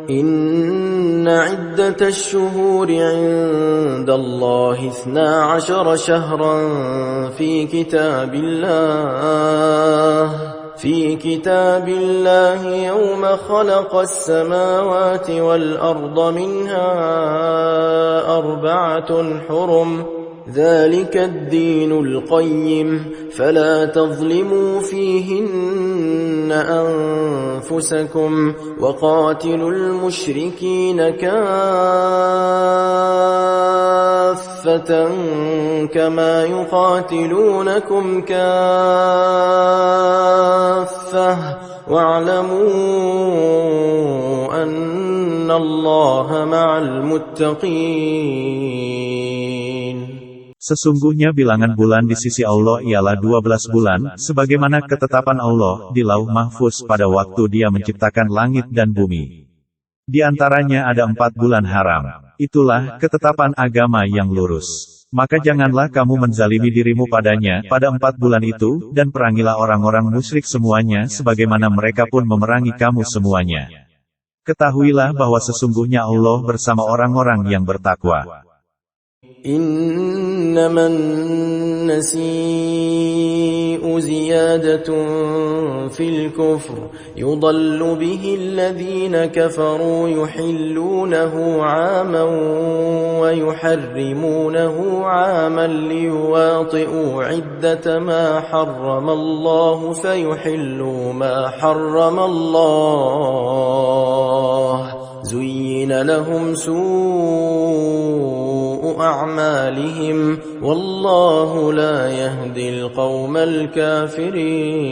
إن عدة الشهور عند الله 12 شهرا في كتاب الله يوم خلق السماوات والأرض منها 4 حرم ذلك الدين القيم فلا تظلموا فيهن أنفسكم وقاتلوا المشركين كافة كما يقاتلونكم كافة واعلموا أن الله مع المتقين. Sesungguhnya bilangan bulan di sisi Allah ialah 12 bulan, sebagaimana ketetapan Allah di Lauh Mahfuz pada waktu Dia menciptakan langit dan bumi. Di antaranya ada 4 bulan haram. Itulah ketetapan agama yang lurus. Maka janganlah kamu menzalimi dirimu padanya pada 4 bulan itu, dan perangilah orang-orang musyrik semuanya sebagaimana mereka pun memerangi kamu semuanya. Ketahuilah bahwa sesungguhnya Allah bersama orang-orang yang bertakwa. إنما النسيء زيادة في الكفر يضل به الذين كفروا يحلونه عاما ويحرمونه عاما ليواطئوا عدة ما حرم الله فيحلوا ما حرم الله زين لهم سوء أعمالهم والله لا يهدي القوم الكافرين.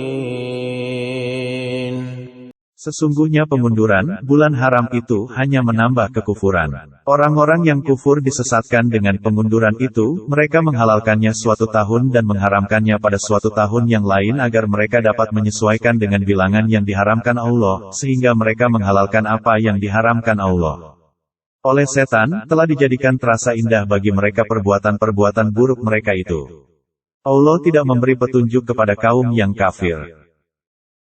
Sesungguhnya pengunduran bulan haram itu hanya menambah kekufuran. Orang-orang yang kufur disesatkan dengan pengunduran itu, mereka menghalalkannya suatu tahun dan mengharamkannya pada suatu tahun yang lain agar mereka dapat menyesuaikan dengan bilangan yang diharamkan Allah, sehingga mereka menghalalkan apa yang diharamkan Allah. Oleh setan, telah dijadikan terasa indah bagi mereka perbuatan-perbuatan buruk mereka itu. Allah tidak memberi petunjuk kepada kaum yang kafir.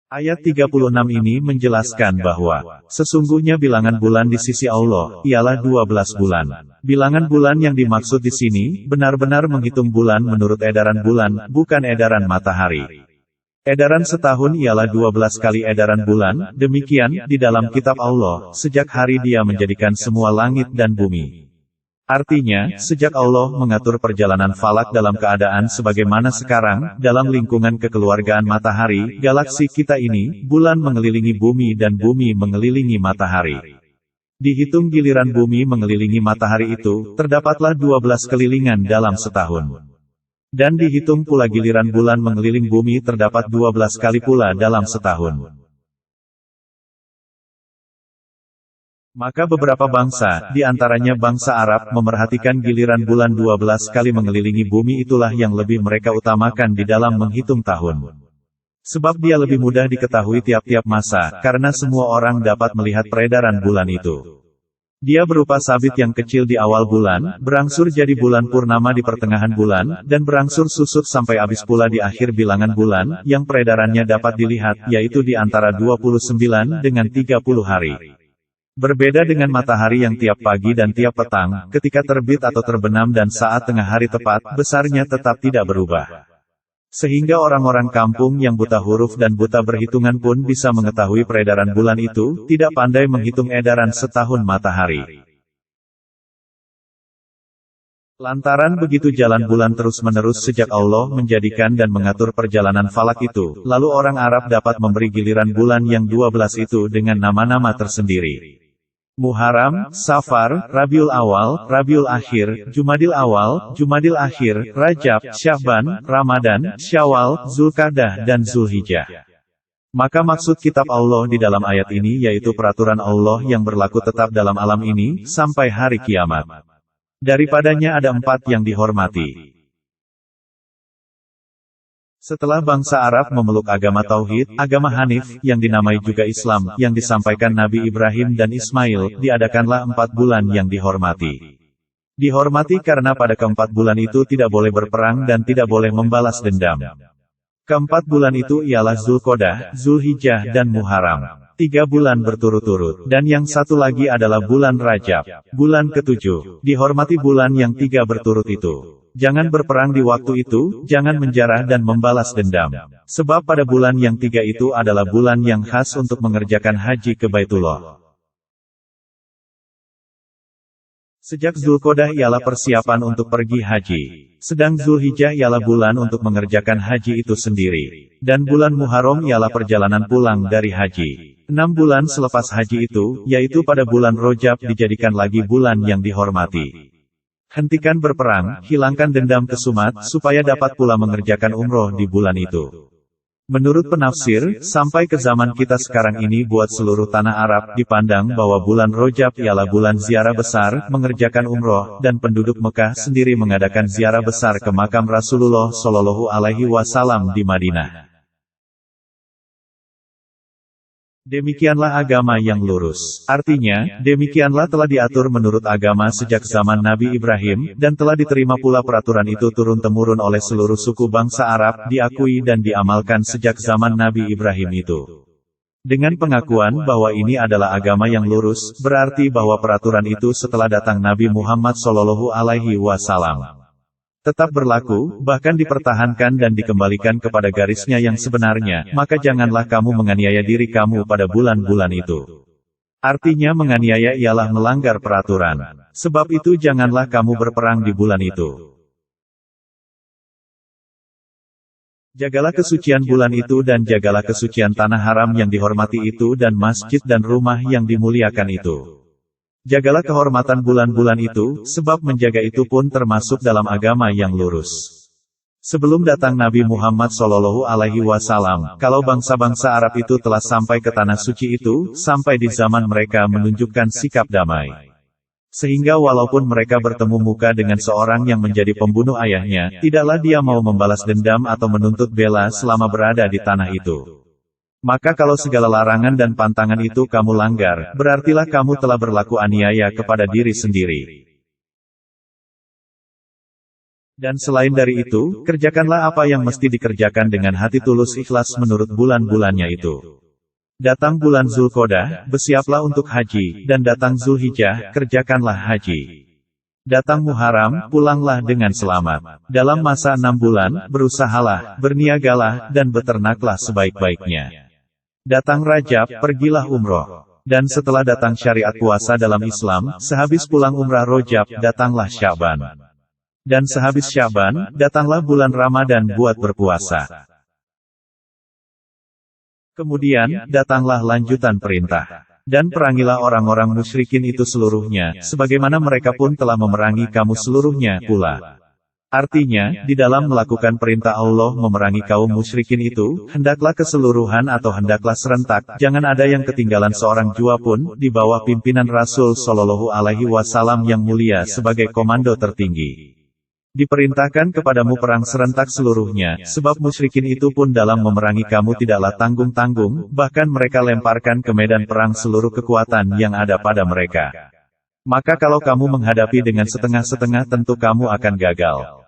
Ayat 36 ini menjelaskan bahwa, sesungguhnya bilangan bulan di sisi Allah, ialah 12 bulan. Bilangan bulan yang dimaksud di sini, benar-benar menghitung bulan menurut edaran bulan, bukan edaran matahari. Edaran setahun ialah 12 kali edaran bulan, demikian, di dalam kitab Allah, sejak hari Dia menjadikan semua langit dan bumi. Artinya, sejak Allah mengatur perjalanan falak dalam keadaan sebagaimana sekarang, dalam lingkungan kekeluargaan matahari, galaksi kita ini, bulan mengelilingi bumi dan bumi mengelilingi matahari. Dihitung giliran bumi mengelilingi matahari itu, terdapatlah 12 kelilingan dalam setahun. Dan dihitung pula giliran bulan mengeliling bumi terdapat 12 kali pula dalam setahun. Maka beberapa bangsa, di antaranya bangsa Arab, memerhatikan giliran bulan 12 kali mengelilingi bumi itulah yang lebih mereka utamakan di dalam menghitung tahun. Sebab dia lebih mudah diketahui tiap-tiap masa, karena semua orang dapat melihat peredaran bulan itu. Dia berupa sabit yang kecil di awal bulan, berangsur jadi bulan purnama di pertengahan bulan, dan berangsur susut sampai habis pula di akhir bilangan bulan, yang peredarannya dapat dilihat, yaitu di antara 29 dengan 30 hari. Berbeda dengan matahari yang tiap pagi dan tiap petang, ketika terbit atau terbenam dan saat tengah hari tepat, besarnya tetap tidak berubah. Sehingga orang-orang kampung yang buta huruf dan buta berhitungan pun bisa mengetahui peredaran bulan itu, tidak pandai menghitung edaran setahun matahari. Lantaran begitu jalan bulan terus-menerus sejak Allah menjadikan dan mengatur perjalanan falak itu, lalu orang Arab dapat memberi giliran bulan yang 12 itu dengan nama-nama tersendiri. Muharram, Safar, Rabiul Awal, Rabiul Akhir, Jumadil Awal, Jumadil Akhir, Rajab, Sya'ban, Ramadan, Syawal, Zulqa'dah dan Zulhijjah. Maka maksud kitab Allah di dalam ayat ini yaitu peraturan Allah yang berlaku tetap dalam alam ini, sampai hari kiamat. Daripadanya ada 4 yang dihormati. Setelah bangsa Arab memeluk agama Tauhid, agama Hanif, yang dinamai juga Islam, yang disampaikan Nabi Ibrahim dan Ismail, diadakanlah 4 bulan yang dihormati. Dihormati karena pada ke-4 bulan itu tidak boleh berperang dan tidak boleh membalas dendam. Ke-4 bulan itu ialah Zulqa'dah, Zulhijjah dan Muharram. 3 bulan berturut-turut. Dan yang satu lagi adalah bulan Rajab. Bulan ke-7. Dihormati bulan yang 3 berturut itu. Jangan berperang di waktu itu, jangan menjarah dan membalas dendam. Sebab pada bulan yang 3 itu adalah bulan yang khas untuk mengerjakan haji ke Baitullah. Sejak Zulqodah ialah persiapan untuk pergi haji. Sedang Zulhijjah ialah bulan untuk mengerjakan haji itu sendiri. Dan bulan Muharram ialah perjalanan pulang dari haji. 6 bulan selepas haji itu, yaitu pada bulan Rajab dijadikan lagi bulan yang dihormati. Hentikan berperang, hilangkan dendam kesumat, supaya dapat pula mengerjakan umroh di bulan itu. Menurut penafsir, sampai ke zaman kita sekarang ini buat seluruh tanah Arab dipandang bahwa bulan Rajab ialah bulan ziarah besar, mengerjakan umroh, dan penduduk Mekah sendiri mengadakan ziarah besar ke makam Rasulullah Shallallahu Alaihi Wasallam di Madinah. Demikianlah agama yang lurus. Artinya, demikianlah telah diatur menurut agama sejak zaman Nabi Ibrahim, dan telah diterima pula peraturan itu turun-temurun oleh seluruh suku bangsa Arab, diakui dan diamalkan sejak zaman Nabi Ibrahim itu. Dengan pengakuan bahwa ini adalah agama yang lurus, berarti bahwa peraturan itu setelah datang Nabi Muhammad Shallallahu Alaihi Wasallam tetap berlaku, bahkan dipertahankan dan dikembalikan kepada garisnya yang sebenarnya, maka janganlah kamu menganiaya diri kamu pada bulan-bulan itu. Artinya menganiaya ialah melanggar peraturan. Sebab itu janganlah kamu berperang di bulan itu. Jagalah kesucian bulan itu dan jagalah kesucian tanah haram yang dihormati itu dan masjid dan rumah yang dimuliakan itu. Jagalah kehormatan bulan-bulan itu, sebab menjaga itu pun termasuk dalam agama yang lurus. Sebelum datang Nabi Muhammad Shallallahu Alaihi Wasallam, kalau bangsa-bangsa Arab itu telah sampai ke tanah suci itu, sampai di zaman mereka menunjukkan sikap damai. Sehingga walaupun mereka bertemu muka dengan seorang yang menjadi pembunuh ayahnya, tidaklah dia mau membalas dendam atau menuntut bela selama berada di tanah itu. Maka kalau segala larangan dan pantangan itu kamu langgar, berartilah kamu telah berlaku aniaya kepada diri sendiri. Dan selain dari itu, kerjakanlah apa yang mesti dikerjakan dengan hati tulus ikhlas menurut bulan-bulannya itu. Datang bulan Zulqodah, bersiaplah untuk haji, dan datang Zulhijjah, kerjakanlah haji. Datang Muharram, pulanglah dengan selamat. Dalam masa 6 bulan, berusahalah, berniagalah, dan beternaklah sebaik-baiknya. Datang Rajab, pergilah umroh. Dan setelah datang syariat puasa dalam Islam, sehabis pulang umrah Rajab, datanglah Sya'ban. Dan sehabis Sya'ban, datanglah bulan Ramadan buat berpuasa. Kemudian, datanglah lanjutan perintah. Dan perangilah orang-orang musyrikin itu seluruhnya, sebagaimana mereka pun telah memerangi kamu seluruhnya pula. Artinya, di dalam melakukan perintah Allah memerangi kaum musyrikin itu, hendaklah keseluruhan atau hendaklah serentak, jangan ada yang ketinggalan seorang jua pun, di bawah pimpinan Rasul Shallallahu Alaihi Wasallam yang mulia sebagai komando tertinggi. Diperintahkan kepadamu perang serentak seluruhnya, sebab musyrikin itu pun dalam memerangi kamu tidaklah tanggung-tanggung, bahkan mereka lemparkan ke medan perang seluruh kekuatan yang ada pada mereka. Maka kalau kamu menghadapi dengan setengah-setengah tentu kamu akan gagal.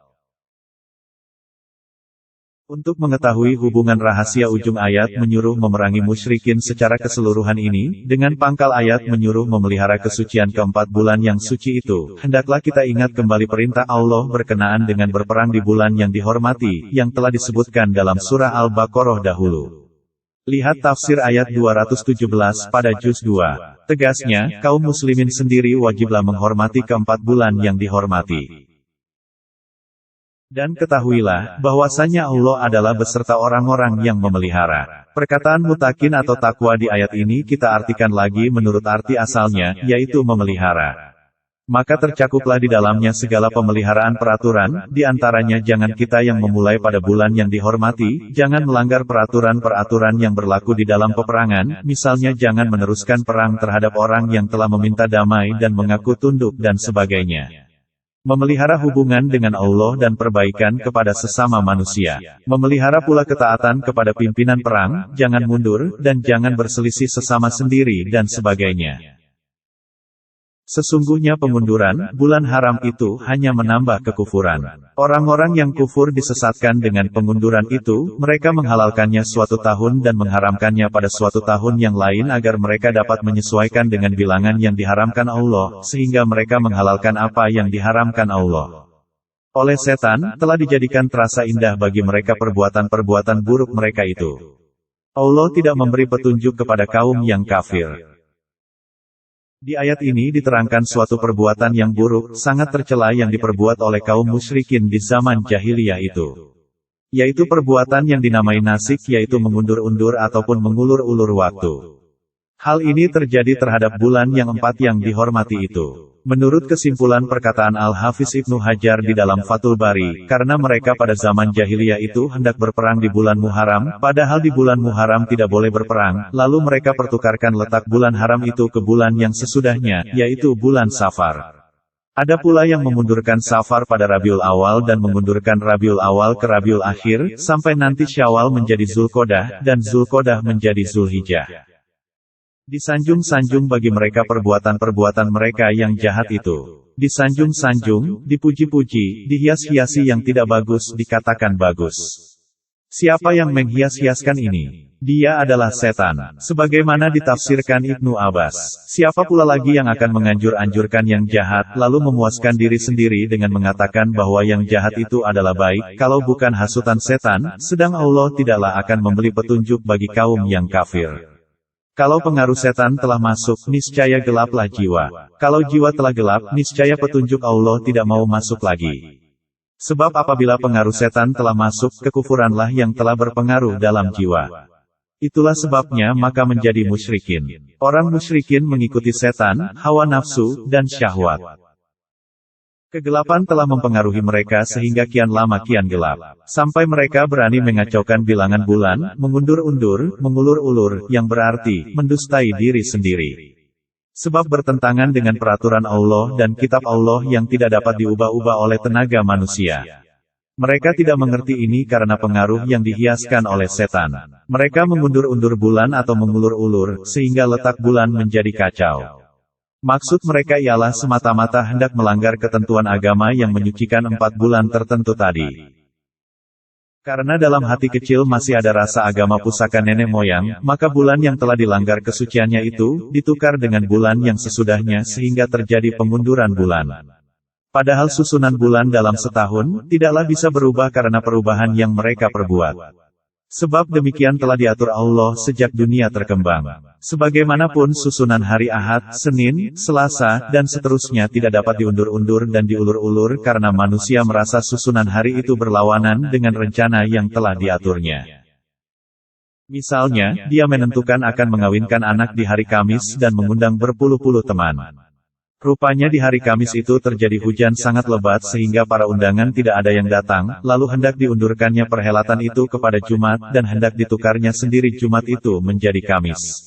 Untuk mengetahui hubungan rahasia ujung ayat menyuruh memerangi musyrikin secara keseluruhan ini, dengan pangkal ayat menyuruh memelihara kesucian ke-4 bulan yang suci itu, hendaklah kita ingat kembali perintah Allah berkenaan dengan berperang di bulan yang dihormati, yang telah disebutkan dalam surah Al-Baqarah dahulu. Lihat tafsir ayat 217 pada juz 2. Tegasnya, kaum muslimin sendiri wajiblah menghormati ke-4 bulan yang dihormati. Dan ketahuilah, bahwasanya Allah adalah beserta orang-orang yang memelihara. Perkataan mutakin atau takwa di ayat ini kita artikan lagi menurut arti asalnya, yaitu memelihara. Maka tercakuplah di dalamnya segala pemeliharaan peraturan, di antaranya jangan kita yang memulai pada bulan yang dihormati, jangan melanggar peraturan-peraturan yang berlaku di dalam peperangan, misalnya jangan meneruskan perang terhadap orang yang telah meminta damai dan mengaku tunduk dan sebagainya. Memelihara hubungan dengan Allah dan perbaikan kepada sesama manusia. Memelihara pula ketaatan kepada pimpinan perang, jangan mundur, dan jangan berselisih sesama sendiri dan sebagainya. Sesungguhnya pengunduran bulan haram itu hanya menambah kekufuran. Orang-orang yang kufur disesatkan dengan pengunduran itu, mereka menghalalkannya suatu tahun dan mengharamkannya pada suatu tahun yang lain agar mereka dapat menyesuaikan dengan bilangan yang diharamkan Allah, sehingga mereka menghalalkan apa yang diharamkan Allah. Oleh setan, telah dijadikan terasa indah bagi mereka perbuatan-perbuatan buruk mereka itu. Allah tidak memberi petunjuk kepada kaum yang kafir. Di ayat ini diterangkan suatu perbuatan yang buruk, sangat tercela yang diperbuat oleh kaum musyrikin di zaman jahiliyah itu. Yaitu perbuatan yang dinamai nasik, yaitu mengundur-undur ataupun mengulur-ulur waktu. Hal ini terjadi terhadap bulan yang 4 yang dihormati itu. Menurut kesimpulan perkataan Al-Hafiz Ibnu Hajar di dalam Fathul Bari, karena mereka pada zaman jahiliyah itu hendak berperang di bulan Muharram, padahal di bulan Muharram tidak boleh berperang, lalu mereka pertukarkan letak bulan haram itu ke bulan yang sesudahnya, yaitu bulan Safar. Ada pula yang memundurkan Safar pada Rabiul Awal dan mengundurkan Rabiul Awal ke Rabiul Akhir, sampai nanti Syawal menjadi Zulqodah, dan Zulqodah menjadi Zulhijjah. Disanjung-sanjung bagi mereka perbuatan-perbuatan mereka yang jahat itu. Disanjung-sanjung, dipuji-puji, dihias-hiasi yang tidak bagus dikatakan bagus. Siapa yang menghias-hiaskan ini? Dia adalah setan. Sebagaimana ditafsirkan Ibnu Abbas. Siapa pula lagi yang akan menganjur-anjurkan yang jahat, lalu memuaskan diri sendiri dengan mengatakan bahwa yang jahat itu adalah baik, kalau bukan hasutan setan, sedang Allah tidaklah akan memberi petunjuk bagi kaum yang kafir. Kalau pengaruh setan telah masuk, niscaya gelaplah jiwa. Kalau jiwa telah gelap, niscaya petunjuk Allah tidak mau masuk lagi. Sebab apabila pengaruh setan telah masuk, kekufuranlah yang telah berpengaruh dalam jiwa. Itulah sebabnya maka menjadi musyrikin. Orang musyrikin mengikuti setan, hawa nafsu, dan syahwat. Kegelapan telah mempengaruhi mereka sehingga kian lama kian gelap. Sampai mereka berani mengacaukan bilangan bulan, mengundur-undur, mengulur-ulur, yang berarti mendustai diri sendiri. Sebab bertentangan dengan peraturan Allah dan kitab Allah yang tidak dapat diubah-ubah oleh tenaga manusia. Mereka tidak mengerti ini karena pengaruh yang dihiaskan oleh setan. Mereka mengundur-undur bulan atau mengulur-ulur, sehingga letak bulan menjadi kacau. Maksud mereka ialah semata-mata hendak melanggar ketentuan agama yang menyucikan 4 bulan tertentu tadi. Karena dalam hati kecil masih ada rasa agama pusaka nenek moyang, maka bulan yang telah dilanggar kesuciannya itu, ditukar dengan bulan yang sesudahnya sehingga terjadi pengunduran bulan. Padahal susunan bulan dalam setahun, tidaklah bisa berubah karena perubahan yang mereka perbuat. Sebab demikian telah diatur Allah sejak dunia terkembang. Sebagaimanapun susunan hari Ahad, Senin, Selasa, dan seterusnya tidak dapat diundur-undur dan diulur-ulur karena manusia merasa susunan hari itu berlawanan dengan rencana yang telah diaturnya. Misalnya, dia menentukan akan mengawinkan anak di hari Kamis dan mengundang berpuluh-puluh teman. Rupanya di hari Kamis itu terjadi hujan sangat lebat sehingga para undangan tidak ada yang datang, lalu hendak diundurkannya perhelatan itu kepada Jumat, dan hendak ditukarnya sendiri Jumat itu menjadi Kamis.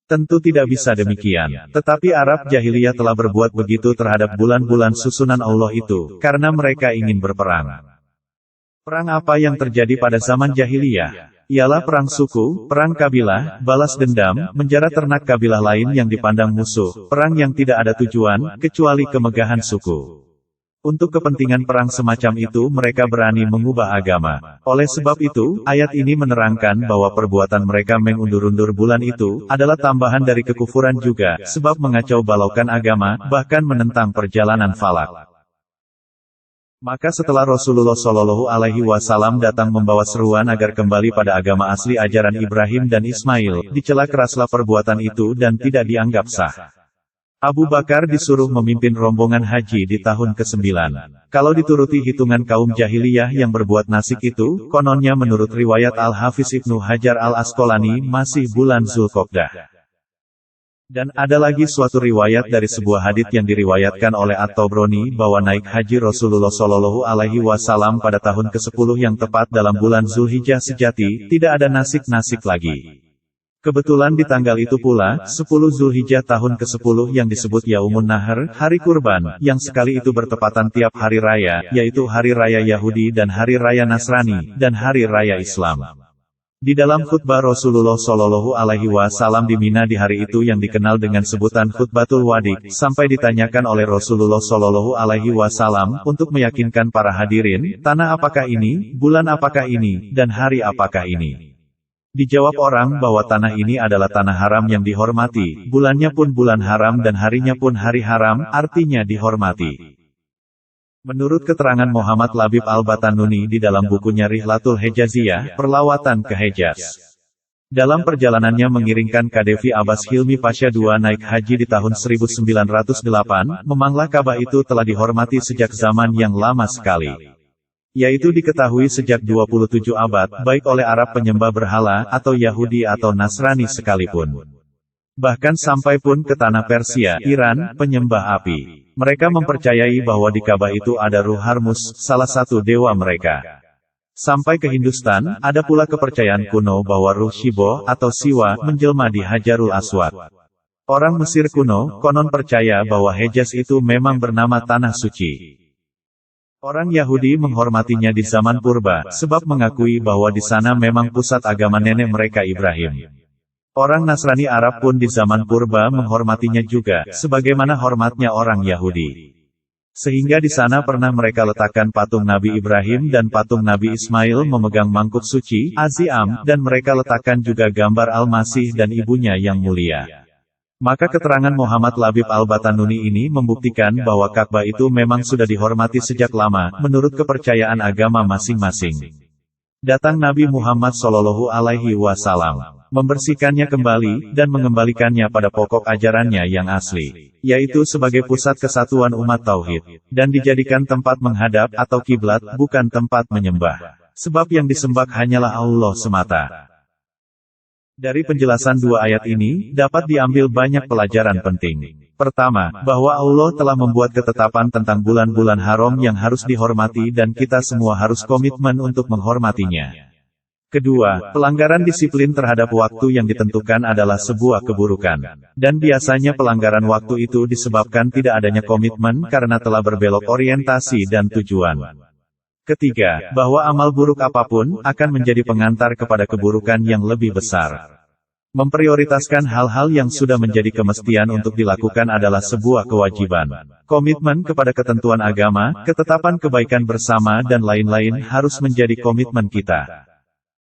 Tentu tidak bisa demikian. Tetapi Arab jahiliyah telah berbuat begitu terhadap bulan-bulan susunan Allah itu, karena mereka ingin berperang. Perang apa yang terjadi pada zaman jahiliyah? Ialah perang suku, perang kabilah, balas dendam, menjara ternak kabilah lain yang dipandang musuh, perang yang tidak ada tujuan, kecuali kemegahan suku. Untuk kepentingan perang semacam itu mereka berani mengubah agama. Oleh sebab itu, ayat ini menerangkan bahwa perbuatan mereka mengundur-undur bulan itu, adalah tambahan dari kekufuran juga, sebab mengacau balaukan agama, bahkan menentang perjalanan falak. Maka setelah Rasulullah Shallallahu Alaihi Wasallam datang membawa seruan agar kembali pada agama asli ajaran Ibrahim dan Ismail, dicela keraslah perbuatan itu dan tidak dianggap sah. Abu Bakar disuruh memimpin rombongan haji di tahun ke-9. Kalau dituruti hitungan kaum jahiliyah yang berbuat nasik itu, kononnya menurut riwayat Al-Hafiz Ibnu Hajar Al-Asqalani masih bulan Zulqodah. Dan ada lagi suatu riwayat dari sebuah hadits yang diriwayatkan oleh At-Tabrani bahwa naik haji Rasulullah Shallallahu Alaihi Wasallam pada tahun ke-10 yang tepat dalam bulan Zulhijjah sejati, tidak ada nasik-nasik lagi. Kebetulan di tanggal itu pula, 10 Zulhijjah tahun ke-10 yang disebut Yaumun Nahr, hari kurban, yang sekali itu bertepatan tiap hari raya, yaitu hari raya Yahudi dan hari raya Nasrani, dan hari raya Islam. Di dalam khutbah Rasulullah Shallallahu Alaihi Wasallam di Mina di hari itu yang dikenal dengan sebutan khutbatul wadi, sampai ditanyakan oleh Rasulullah Shallallahu Alaihi Wasallam untuk meyakinkan para hadirin, tanah apakah ini, bulan apakah ini, dan hari apakah ini. Dijawab orang bahwa tanah ini adalah tanah haram yang dihormati, bulannya pun bulan haram dan harinya pun hari haram, artinya dihormati. Menurut keterangan Muhammad Labib Al-Batanuni di dalam bukunya Rihlatul Hejaziyah, Perlawatan ke Hejaz. Dalam perjalanannya mengiringkan Kadevi Abbas Hilmi Pasha II naik haji di tahun 1908, memanglah Ka'bah itu telah dihormati sejak zaman yang lama sekali. Yaitu diketahui sejak 27 abad, baik oleh Arab penyembah berhala, atau Yahudi atau Nasrani sekalipun. Bahkan sampai pun ke tanah Persia, Iran, penyembah api. Mereka mempercayai bahwa di Ka'bah itu ada Ruh Harmus, salah satu dewa mereka. Sampai ke Hindustan, ada pula kepercayaan kuno bahwa Ruh Shibo, atau Siwa, menjelma di Hajarul Aswad. Orang Mesir kuno, konon percaya bahwa Hejaz itu memang bernama Tanah Suci. Orang Yahudi menghormatinya di zaman purba, sebab mengakui bahwa di sana memang pusat agama nenek mereka Ibrahim. Orang Nasrani Arab pun di zaman purba menghormatinya juga, sebagaimana hormatnya orang Yahudi. Sehingga di sana pernah mereka letakkan patung Nabi Ibrahim dan patung Nabi Ismail memegang mangkuk suci, Aziam, dan mereka letakkan juga gambar Al-Masih dan ibunya yang mulia. Maka keterangan Muhammad Labib Al-Batanuni ini membuktikan bahwa Ka'bah itu memang sudah dihormati sejak lama, menurut kepercayaan agama masing-masing. Datang Nabi Muhammad Shallallahu Alaihi Wasallam, membersihkannya kembali, dan mengembalikannya pada pokok ajarannya yang asli, yaitu sebagai pusat kesatuan umat tauhid, dan dijadikan tempat menghadap atau kiblat, bukan tempat menyembah. Sebab yang disembah hanyalah Allah semata. Dari penjelasan dua ayat ini, dapat diambil banyak pelajaran penting. Pertama, bahwa Allah telah membuat ketetapan tentang bulan-bulan haram yang harus dihormati dan kita semua harus komitmen untuk menghormatinya. Kedua, pelanggaran disiplin terhadap waktu yang ditentukan adalah sebuah keburukan. Dan biasanya pelanggaran waktu itu disebabkan tidak adanya komitmen karena telah berbelok orientasi dan tujuan. Ketiga, bahwa amal buruk apapun akan menjadi pengantar kepada keburukan yang lebih besar. Memprioritaskan hal-hal yang sudah menjadi kemestian untuk dilakukan adalah sebuah kewajiban. Komitmen kepada ketentuan agama, ketetapan kebaikan bersama dan lain-lain harus menjadi komitmen kita.